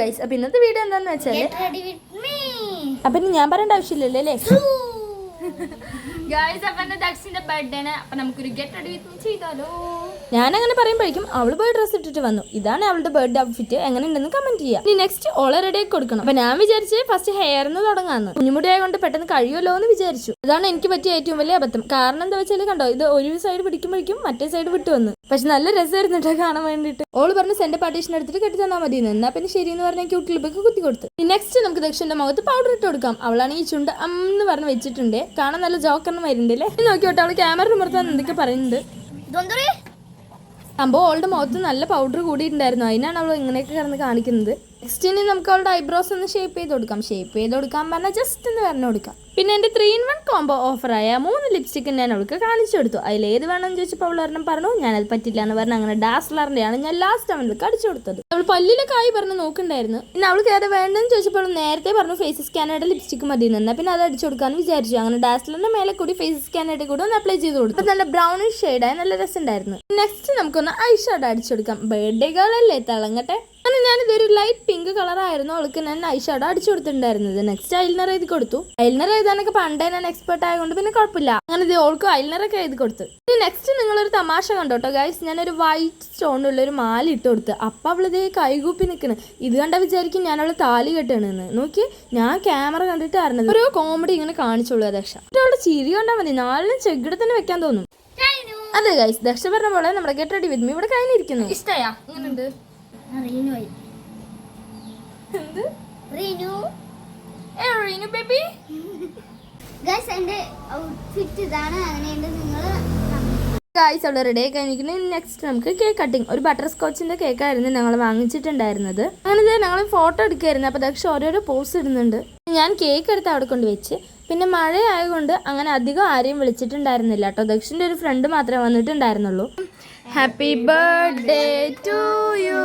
Guys, അപ്പൊ ഇന്നത്തെ video എന്താന്ന് വെച്ചാല് അപ്പൊ ഞാൻ പറയേണ്ട ആവശ്യമില്ലല്ലോ അല്ലേ ഗൈസ്. അപ്പൊ ദക്ഷിന്റെ ബർത്ത്ഡേ ആണ്. അപ്പൊ നമുക്കൊരു ഗെറ്റ് റെഡി വിത്ത് മീ ചെയ്താലോ. ഞാനങ്ങനെ പറയുമ്പോഴേക്കും അവള് പോയി ഡ്രസ്സ് ഇട്ടിട്ട് വന്നു. ഇതാണ് അവളുടെ ബർത്ത്ഡേ ഔട്ട്ഫിറ്റ്. എങ്ങനെ ഉണ്ടെന്ന് കമന്റ് ചെയ്യാം. ഇനി നെക്സ്റ്റ് ഓളെ റെഡി ആക്കി കൊടുക്കണം. അപ്പൊ ഞാൻ വിചാരിച്ച് ഫസ്റ്റ് ഹെയർന്ന് തുടങ്ങാന്ന്. കുഞ്ഞുമുടി ആയതുകൊണ്ട് പെട്ടെന്ന് കഴിയുമല്ലോ എന്ന് വിചാരിച്ചു. അതാണ് എനിക്ക് പറ്റിയ ഏറ്റവും വലിയ അബദ്ധം. കാരണം എന്താ വെച്ചാൽ കണ്ടോ, ഇത് ഒരു സൈഡ് പിടിക്കുമ്പോഴേക്കും മറ്റേ സൈഡ് വിട്ടു വന്നു. പക്ഷെ നല്ല രസമായിരുന്നു കേട്ടോ കാണാൻ വേണ്ടിയിട്ട്. ഓള് പറഞ്ഞ് സെന്റർ പാർട്ടീഷൻ എടുത്തിട്ട് കെട്ടി തന്നാൽ മതി. എന്നാ പിന്നെ ശരി എന്ന് പറഞ്ഞാൽ ക്യൂട്ട് ക്ലിപ്പൊക്കെ കുത്തി കൊടുത്തു. നെക്സ്റ്റ് നമുക്ക് ദക്ഷന്റെ മുഖത്ത് പൗഡർ ഇട്ട് കൊടുക്കാം. അവളാണ് ഈ ചുണ്ട് എന്ന് പറഞ്ഞ് വെച്ചിട്ടുണ്ട്. കാണാൻ നല്ല ജോക്കറിന് വരുന്നുണ്ടല്ലേ. നോക്കിയോട്ടെ അവള് ക്യാമറ മുറത്താൻ എന്തൊക്കെ പറയുന്നുണ്ട്. സംഭവം അവളുടെ മുഖത്ത് നല്ല പൗഡർ കൂടിയിട്ടുണ്ടായിരുന്നു. അതിനാണ് അവൾ ഇങ്ങനെയൊക്കെ കിടന്ന് കാണിക്കുന്നത്. നെക്സ്റ്റ് ഇനി നമുക്ക് അവളുടെ ഐബ്രോസ് ഒന്ന് ഷേപ്പ് ചെയ്ത് കൊടുക്കാം. ഷേപ്പ് ചെയ്ത് കൊടുക്കാൻ പറഞ്ഞാൽ ജസ്റ്റ് ഒന്ന് പറഞ്ഞു കൊടുക്കാം. പിന്നെ എൻ്റെ 3-in-1 കോംബോ ഓഫറായ 3 ലിപ്സ്റ്റിക്ക് ഞാൻ അവൾക്ക് കാണിച്ചു കൊടുത്തു. അതിലേത് വേണമെന്ന് ചോദിച്ചപ്പോൾ അവൾ ഒരെണ്ണം പറഞ്ഞു. ഞാനത് പറ്റില്ല എന്ന് പറഞ്ഞ് അങ്ങനെ ഡാസ്ലറിൻ്റെയാണ് ഞാൻ ലാസ്റ്റ് അവൾക്ക് അടിച്ചു കൊടുത്തത്. അവൾ പല്ലിലെ കായ് പറഞ്ഞ് നോക്കുന്നുണ്ടായിരുന്നു. പിന്നെ അവൾക്ക് ഏതാ വേണമെന്ന് ചോദിച്ചപ്പോൾ നേരത്തെ പറഞ്ഞു ഫേസ് സ്കാനറുടെ ലിപ്സ്റ്റിക്ക് മതി എന്നാൽ പിന്നെ അത് അടിച്ചു കൊടുക്കാമെന്ന് വിചാരിച്ചു. അങ്ങനെ ഡാസ്ലറിന്റെ മേലെ കൂടി ഫേസ് സ്കാനറുടെ കൂടെ ഒന്ന് അപ്ലൈ ചെയ്ത് കൊടുത്തു. നല്ല ബ്രൗണിഷ് ഷെയ്ഡായി നല്ല രസമുണ്ടായിരുന്നു. നെക്സ്റ്റ് നമുക്കൊന്ന് ഐ ഷാഡോ അടിച്ചു കൊടുക്കാം. ബർത്ത്ഡേ ഗേളല്ലേ, തിളങ്ങട്ടെ. അങ്ങനെ ഞാനിതൊരു ലൈറ്റ് പിങ്ക് കളറായിരുന്നു അവൾക്ക് ഞാൻ ഐ ഷാഡോ അടിച്ചു കൊടുത്തിട്ടുണ്ടായിരുന്നത്. നെക്സ്റ്റ് ഐലൈനർ എഴുതി കൊടുത്തു. ഐലൈനർ എഴുതാനൊക്കെ പണ്ടേ ഞാൻ എക്സ്പെർട്ട് ആയതുകൊണ്ട് പിന്നെ കുഴപ്പമില്ല. അങ്ങനെ ഇത് ഓൾക്ക് ഐലൈനറൊക്കെ എഴുതി കൊടുത്തു. ഇനി നെക്സ്റ്റ് നിങ്ങളൊരു തമാശ കണ്ടോട്ടോ ഗൈസ്. ഞാനൊരു വൈറ്റ് സ്റ്റോണുള്ള ഒരു മാല ഇട്ട് കൊടുത്ത്. അപ്പം അവളിതേ കൈകൂപ്പി നിൽക്കണ്. ഇത് കണ്ട വിചാരിക്കും ഞാൻ അവളെ താലി കെട്ടണെന്ന്. നോക്കി ഞാൻ ക്യാമറ കണ്ടിട്ട് അറിഞ്ഞത് ഒരു കോമഡി ഇങ്ങനെ കാണിച്ചോളൂ ദക്ഷ. അവളുടെ ചിരി കണ്ടാൽ മതി, നാലിനും ചെകിട തന്നെ വെക്കാൻ തോന്നും. അതെ ഗൈസ്, ദക്ഷ പറഞ്ഞ പോലെ നമ്മുടെ ഗെറ്റ് റെഡി വിത്ത് മീ ഇവിടെ കഴിഞ്ഞിരിക്കുന്നു. ഇഷ്ടയാ എങ്ങനെയുണ്ട്? ഗൈസ് അവള് റെഡി ആയി കഴിഞ്ഞിരിക്കുന്നു. നെക്സ്റ്റ് നമുക്ക് കേക്ക് കട്ടിങ്. ഒരു ബട്ടർ സ്കോച്ചിന്റെ കേക്കായിരുന്നു ഞങ്ങൾ വാങ്ങിച്ചിട്ടുണ്ടായിരുന്നത്. അങ്ങനെ ഞങ്ങൾ ഫോട്ടോ എടുക്കായിരുന്നു. അപ്പൊ ദക്ഷ ഓരോരോ പോസ് ഇടുന്നുണ്ട്. ഞാൻ കേക്ക് എടുത്ത് അവിടെ കൊണ്ട് വെച്ച്. പിന്നെ മഴ ആയതുകൊണ്ട് അങ്ങനെ അധികം ആരെയും വിളിച്ചിട്ടുണ്ടായിരുന്നില്ല കേട്ടോ. ദക്ഷിന്റെ ഒരു ഫ്രണ്ട് മാത്രമേ വന്നിട്ടുണ്ടായിരുന്നുള്ളൂ. Happy birthday to you,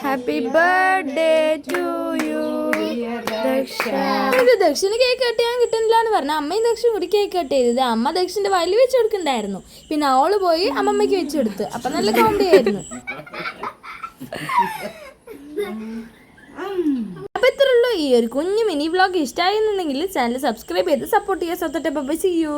happy birthday to you Daksha. ഇത് ദക്ഷിന് കേക്ക് കട്ട് ചെയ്യാൻ കിട്ടുന്നില്ല എന്ന് പറഞ്ഞ അമ്മയും ദക്ഷിനും കൂടി കേക്ക് കട്ട് ചെയ്തത്. അമ്മ ദക്ഷിന്റെ വയലിൽ വെച്ച് കൊടുക്കണ്ടായിരുന്നു. പിന്നെ അവള് പോയി അമ്മമ്മയ്ക്ക് വെച്ച് കൊടുത്തു. അപ്പൊ നല്ല കോമഡി ആയിരുന്നു. അപ്പൊ ഇത്രയുള്ളൂ ഈ ഒരു കുഞ്ഞു മിനി വ്ലോഗ്. ഇഷ്ടമായിരുന്നുണ്ടെങ്കിൽ ചാനൽ സബ്സ്ക്രൈബ് ചെയ്ത് സപ്പോർട്ട് ചെയ്യാൻ. See U.